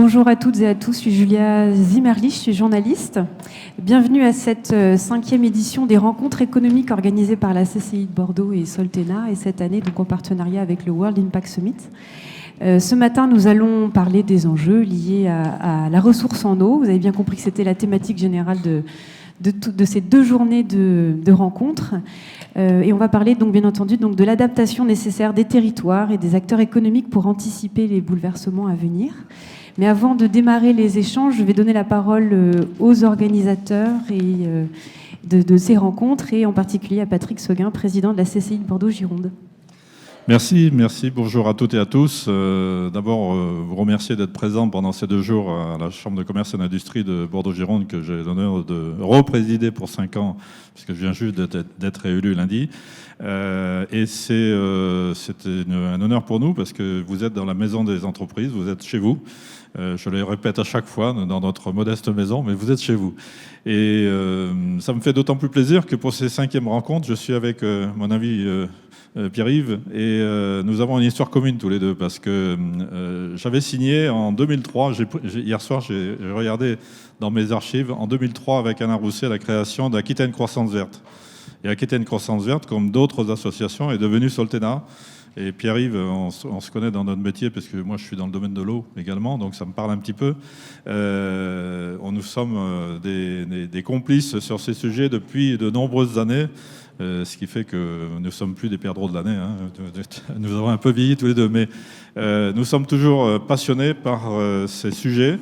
Bonjour à toutes et à tous, je suis Julia Zimmerlich, je suis journaliste. Bienvenue à cette 5e édition des rencontres économiques organisées par la CCI de Bordeaux et Soltena, et cette année donc en partenariat avec le World Impact Summit. Ce matin, nous allons parler des enjeux liés à la ressource en eau. Vous avez bien compris que c'était la thématique générale de ces 2 journées de rencontres. Et on va parler donc bien entendu donc de l'adaptation nécessaire des territoires et des acteurs économiques pour anticiper les bouleversements à venir. Mais avant de démarrer les échanges, je vais donner la parole aux organisateurs de ces rencontres, et en particulier à Patrick Seguin, président de la CCI de Bordeaux-Gironde. Merci. Bonjour à toutes et à tous. D'abord, vous remercier d'être présent pendant ces 2 jours à la Chambre de commerce et d'industrie de Bordeaux-Gironde, que j'ai l'honneur de représider pour 5 ans, puisque je viens juste d'être réélu lundi. Et c'est un honneur pour nous, parce que vous êtes dans la maison des entreprises, vous êtes chez vous. Je le répète à chaque fois, dans notre modeste maison, mais vous êtes chez vous. Et ça me fait d'autant plus plaisir que pour ces 5e rencontres, je suis avec mon ami Pierre-Yves, et nous avons une histoire commune tous les deux, parce que j'avais signé en 2003, hier soir j'ai regardé dans mes archives, en 2003 avec Alain Rousset, la création d'Aquitaine Croissance Verte. Et Aquitaine Croissance Verte, comme d'autres associations, est devenue Soltena. Et Pierre-Yves, on se connaît dans notre métier, parce que moi je suis dans le domaine de l'eau également, donc ça me parle un petit peu. Nous sommes des complices sur ces sujets depuis de nombreuses années, ce qui fait que nous ne sommes plus des perdreaux de l'année. Hein. Nous avons un peu vieilli tous les deux, mais nous sommes toujours passionnés par ces sujets.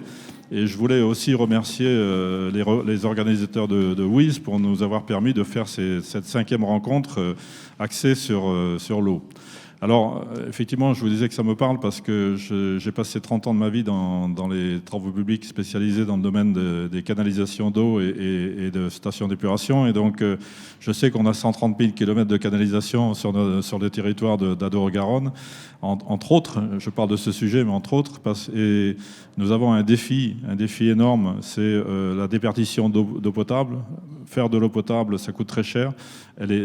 Et je voulais aussi remercier les organisateurs de WIS pour nous avoir permis de faire cette 5e rencontre axée sur l'eau. Alors, effectivement, je vous disais que ça me parle parce que j'ai passé 30 ans de ma vie dans les travaux publics spécialisés dans le domaine des canalisations d'eau et de stations d'épuration. Et donc, je sais qu'on a 130 000 km de canalisation sur le territoire d'Adour-Garonne. Entre autres, je parle de ce sujet, mais entre autres, et nous avons un défi énorme, c'est la déperdition d'eau potable. Faire de l'eau potable, ça coûte très cher.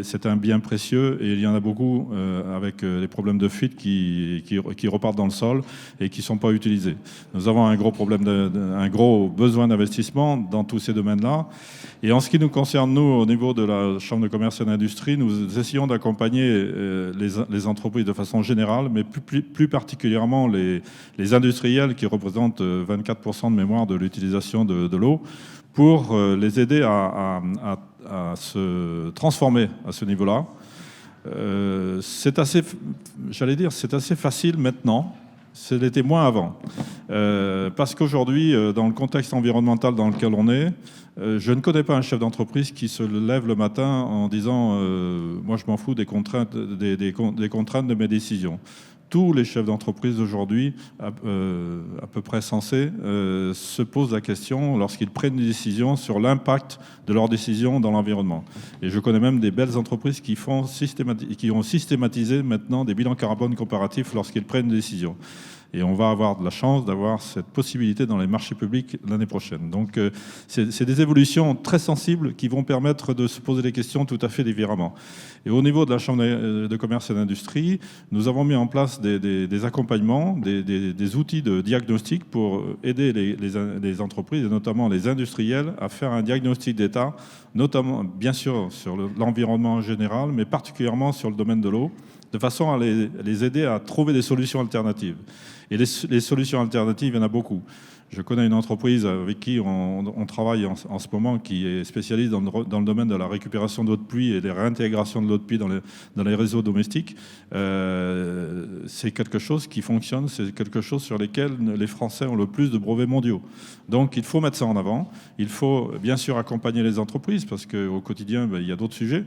C'est un bien précieux, et il y en a beaucoup avec les problèmes de fuite qui repartent dans le sol et qui ne sont pas utilisés. Nous avons un gros problème, un gros besoin d'investissement dans tous ces domaines-là. Et en ce qui nous concerne, nous, au niveau de la Chambre de commerce et d'industrie, nous essayons d'accompagner les entreprises de façon générale, mais plus particulièrement les industriels qui représentent 24% de mémoire de l'utilisation de l'eau, pour les aider à se transformer à ce niveau-là. C'est assez facile maintenant, c'était moins avant. Parce qu'aujourd'hui, dans le contexte environnemental dans lequel on est, je ne connais pas un chef d'entreprise qui se lève le matin en disant moi je m'en fous des contraintes de mes décisions. Tous les chefs d'entreprise aujourd'hui, à peu près sensés, se posent la question lorsqu'ils prennent des décisions sur l'impact de leurs décisions dans l'environnement. Et je connais même des belles entreprises qui ont systématisé maintenant des bilans carbone comparatifs lorsqu'ils prennent des décisions. Et on va avoir de la chance d'avoir cette possibilité dans les marchés publics l'année prochaine. Donc c'est des évolutions très sensibles qui vont permettre de se poser des questions tout à fait différemment. Et au niveau de la Chambre de commerce et d'industrie, nous avons mis en place des accompagnements, des outils de diagnostic pour aider les entreprises, et notamment les industriels, à faire un diagnostic d'état, notamment bien sûr sur l'environnement en général, mais particulièrement sur le domaine de l'eau, de façon à les aider à trouver des solutions alternatives. Et les solutions alternatives, il y en a beaucoup. Je connais une entreprise avec qui on travaille en ce moment, qui est spécialiste dans le domaine de la récupération d'eau de pluie et de la réintégration de l'eau de pluie dans les réseaux domestiques. C'est quelque chose qui fonctionne, c'est quelque chose sur lequel les Français ont le plus de brevets mondiaux. Donc il faut mettre ça en avant. Il faut bien sûr accompagner les entreprises, parce qu'au quotidien, il y a d'autres sujets.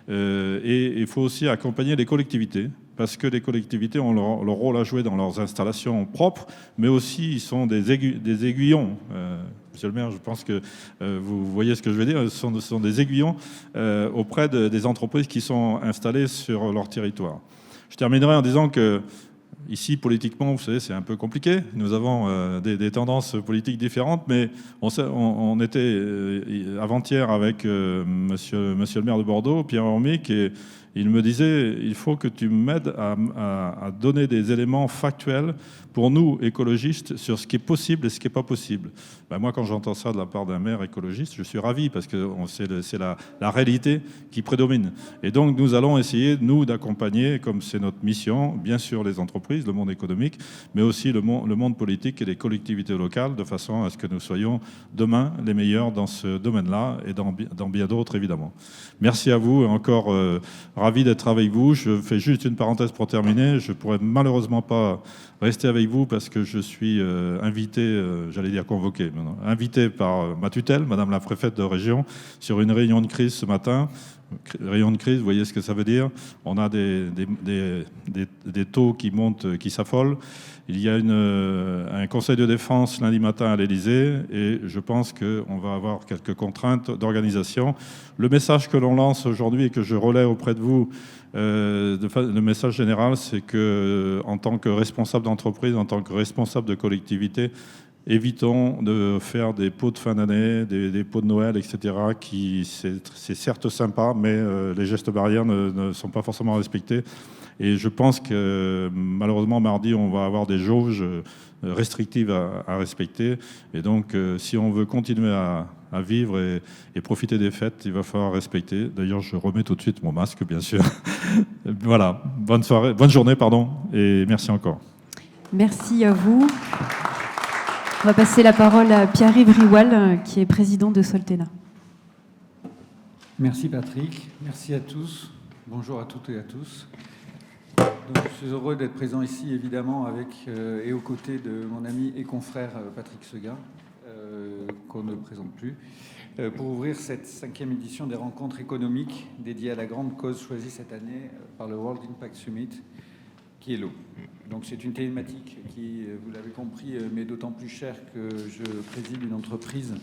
Et il faut aussi accompagner les collectivités, parce que les collectivités ont leur rôle à jouer dans leurs installations propres, mais aussi ils sont des aiguillons. Monsieur le maire, je pense que vous voyez ce que je veux dire. Ce sont des aiguillons auprès des entreprises qui sont installées sur leur territoire. Je terminerai en disant que Ici, politiquement, vous savez, c'est un peu compliqué. Nous avons des tendances politiques différentes, mais on était avant-hier avec monsieur le maire de Bordeaux, Pierre Hormic, et il me disait, il faut que tu m'aides à donner des éléments factuels pour nous, écologistes, sur ce qui est possible et ce qui n'est pas possible. Ben moi, quand j'entends ça de la part d'un maire écologiste, je suis ravi, parce que c'est la réalité qui prédomine. Et donc, nous allons essayer, nous, d'accompagner, comme c'est notre mission, bien sûr les entreprises, le monde économique, mais aussi le monde politique et les collectivités locales, de façon à ce que nous soyons demain les meilleurs dans ce domaine-là et dans bien d'autres, évidemment. Merci à vous, et encore ravi d'être avec vous. Je fais juste une parenthèse pour terminer. Je ne pourrais malheureusement pas rester avec vous parce que je suis invité, j'allais dire convoqué, invité par ma tutelle, Madame la préfète de région, sur une réunion de crise ce matin. Réunion de crise, vous voyez ce que ça veut dire. On a des taux qui montent, qui s'affolent. Il y a un conseil de défense lundi matin à l'Élysée et je pense qu'on va avoir quelques contraintes d'organisation. Le message que l'on lance aujourd'hui et que je relaie auprès de vous, le message général, c'est que en tant que responsable d'entreprise, en tant que responsable de collectivité, évitons de faire des pots de fin d'année, des pots de Noël, etc. C'est certes sympa, mais les gestes barrières ne sont pas forcément respectés. Et je pense que malheureusement, mardi, on va avoir des jauges restrictives à respecter. Et donc, si on veut continuer à vivre et profiter des fêtes, il va falloir respecter. D'ailleurs, je remets tout de suite mon masque, bien sûr. Voilà, bonne journée, pardon, et merci encore. Merci à vous. On va passer la parole à Pierre-Yves Riwal, qui est président de Soltena. Merci Patrick, merci à tous. Bonjour à toutes et à tous. Donc, je suis heureux d'être présent ici, évidemment, avec et aux côtés de mon ami et confrère Patrick Seguin, qu'on ne présente plus, pour ouvrir cette 5e édition des rencontres économiques dédiées à la grande cause choisie cette année par le World Impact Summit, qui est l'eau. Donc c'est une thématique qui, vous l'avez compris, m'est d'autant plus chère que je préside une entreprise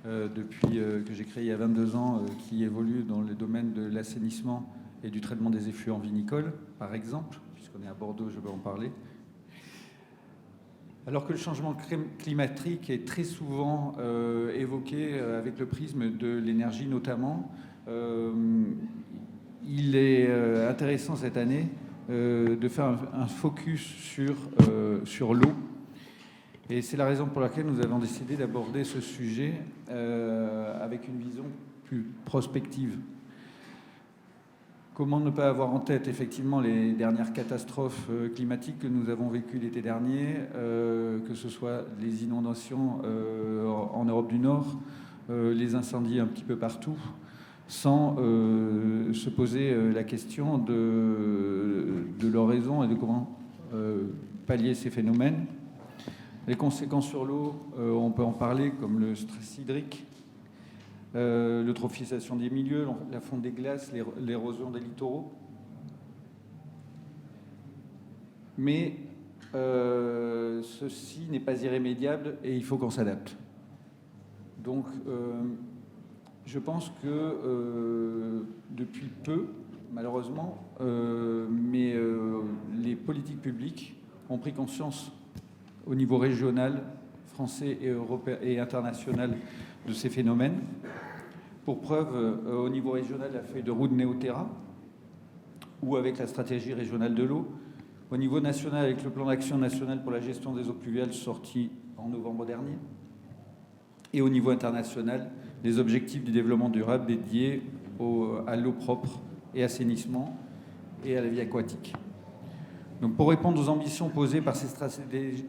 depuis que j'ai créé il y a 22 ans, qui évolue dans le domaine de l'assainissement et du traitement des effluents vinicoles, par exemple, puisqu'on est à Bordeaux, je vais en parler. Alors que le changement climatique est très souvent évoqué avec le prisme de l'énergie notamment, il est intéressant cette année de faire un focus sur l'eau. Et c'est la raison pour laquelle nous avons décidé d'aborder ce sujet avec une vision plus prospective. Comment ne pas avoir en tête effectivement les dernières catastrophes climatiques que nous avons vécues l'été dernier, que ce soit les inondations en Europe du Nord, les incendies un petit peu partout, sans se poser la question de leur raison et de comment pallier ces phénomènes. Les conséquences sur l'eau, on peut en parler, comme le stress hydrique, l'eutrophisation des milieux, la fonte des glaces, l'érosion des littoraux. Mais ceci n'est pas irrémédiable et il faut qu'on s'adapte. Donc, je pense que depuis peu, malheureusement, mais les politiques publiques ont pris conscience au niveau régional, français et européen et international de ces phénomènes. Pour preuve, au niveau régional, la feuille de route Néoterra, ou avec la stratégie régionale de l'eau. Au niveau national, avec le plan d'action national pour la gestion des eaux pluviales sorti en novembre dernier. Et au niveau international, les objectifs du développement durable dédiés à l'eau propre et assainissement et à la vie aquatique. Donc pour répondre aux ambitions posées par ces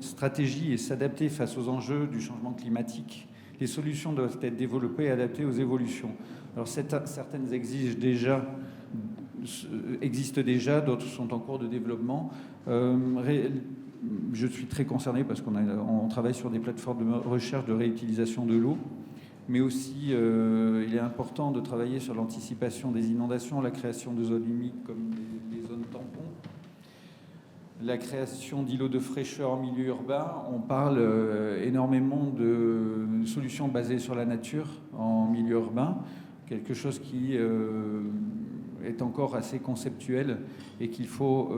stratégies et s'adapter face aux enjeux du changement climatique, les solutions doivent être développées et adaptées aux évolutions. Alors certaines existent déjà, d'autres sont en cours de développement. Je suis très concerné parce qu'on travaille sur des plateformes de recherche de réutilisation de l'eau, mais aussi il est important de travailler sur l'anticipation des inondations, la création de zones humides comme les zones tampons, la création d'îlots de fraîcheur en milieu urbain. On parle énormément de solutions basées sur la nature en milieu urbain, quelque chose qui est encore assez conceptuel et qu'il faut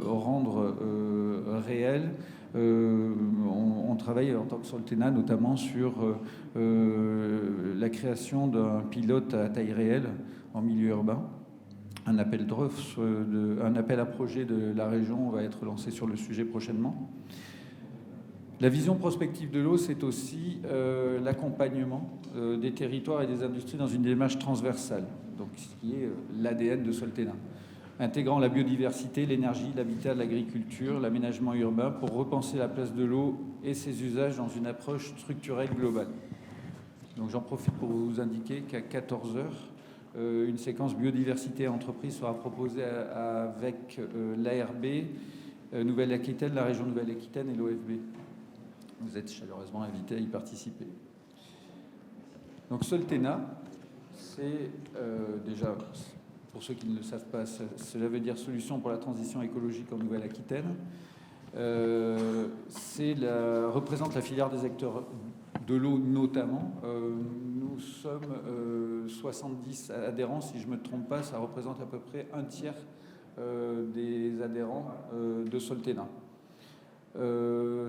rendre réel. On travaille en tant que Soltena notamment sur la création d'un pilote à taille réelle en milieu urbain. Un appel à projet de la région va être lancé sur le sujet prochainement. La vision prospective de l'eau, c'est aussi l'accompagnement des territoires et des industries dans une démarche transversale, donc ce qui est l'ADN de Soltena, intégrant la biodiversité, l'énergie, l'habitat, l'agriculture, l'aménagement urbain pour repenser la place de l'eau et ses usages dans une approche structurelle globale. Donc j'en profite pour vous indiquer qu'à 14h, une séquence biodiversité entreprise sera proposée avec l'ARB, Nouvelle-Aquitaine, la région Nouvelle-Aquitaine et l'OFB. Vous êtes chaleureusement invités à y participer. Donc Soltena, c'est déjà, pour ceux qui ne le savent pas, cela veut dire Solutions pour la transition écologique en Nouvelle-Aquitaine. Représente la filière des acteurs de l'eau notamment. Nous sommes 70 adhérents, si je ne me trompe pas, ça représente à peu près un tiers des adhérents de Soltena.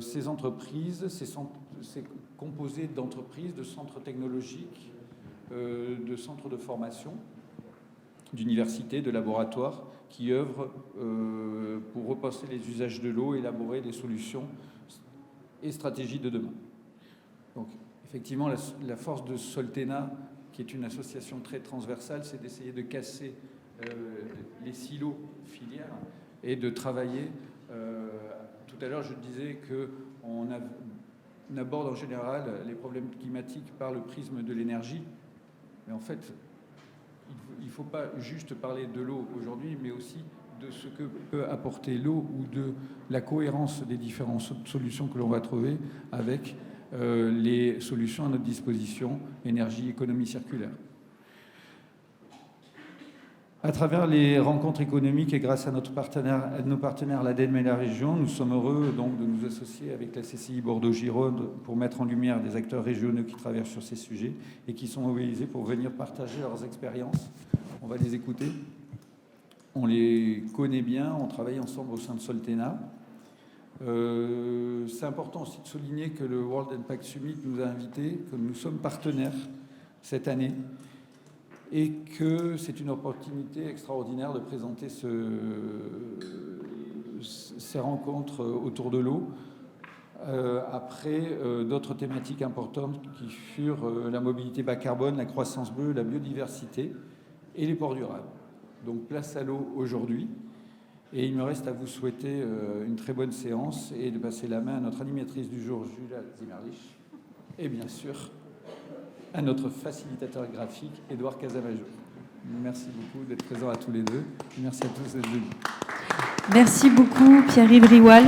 Ces entreprises, c'est composé d'entreprises, de centres technologiques, de centres de formation, d'universités, de laboratoires qui œuvrent pour repenser les usages de l'eau, élaborer des solutions et stratégies de demain. Donc, effectivement, la force de Soltena, qui est une association très transversale, c'est d'essayer de casser les silos filières et de travailler. Tout à l'heure, je disais qu'on aborde en général les problèmes climatiques par le prisme de l'énergie. Mais en fait, il ne faut pas juste parler de l'eau aujourd'hui, mais aussi de ce que peut apporter l'eau ou de la cohérence des différentes solutions que l'on va trouver avec les solutions à notre disposition, énergie, économie circulaire. À travers les rencontres économiques et grâce à nos partenaires l'ADEME et la région, nous sommes heureux donc de nous associer avec la CCI Bordeaux-Gironde pour mettre en lumière des acteurs régionaux qui travaillent sur ces sujets et qui sont mobilisés pour venir partager leurs expériences. On va les écouter. On les connaît bien, on travaille ensemble au sein de Soltena. C'est important aussi de souligner que le World Impact Summit nous a invités, que nous sommes partenaires cette année, et que c'est une opportunité extraordinaire de présenter ces rencontres autour de l'eau, après d'autres thématiques importantes qui furent la mobilité bas carbone, la croissance bleue, la biodiversité et les ports durables. Donc place à l'eau aujourd'hui, et il me reste à vous souhaiter une très bonne séance et de passer la main à notre animatrice du jour, Julia Zimmerlich, et bien sûr à notre facilitateur graphique, Édouard Casamajo. Merci beaucoup d'être présents à tous les deux. Merci à tous d'être venus. Merci beaucoup, Pierre-Yves Rioual.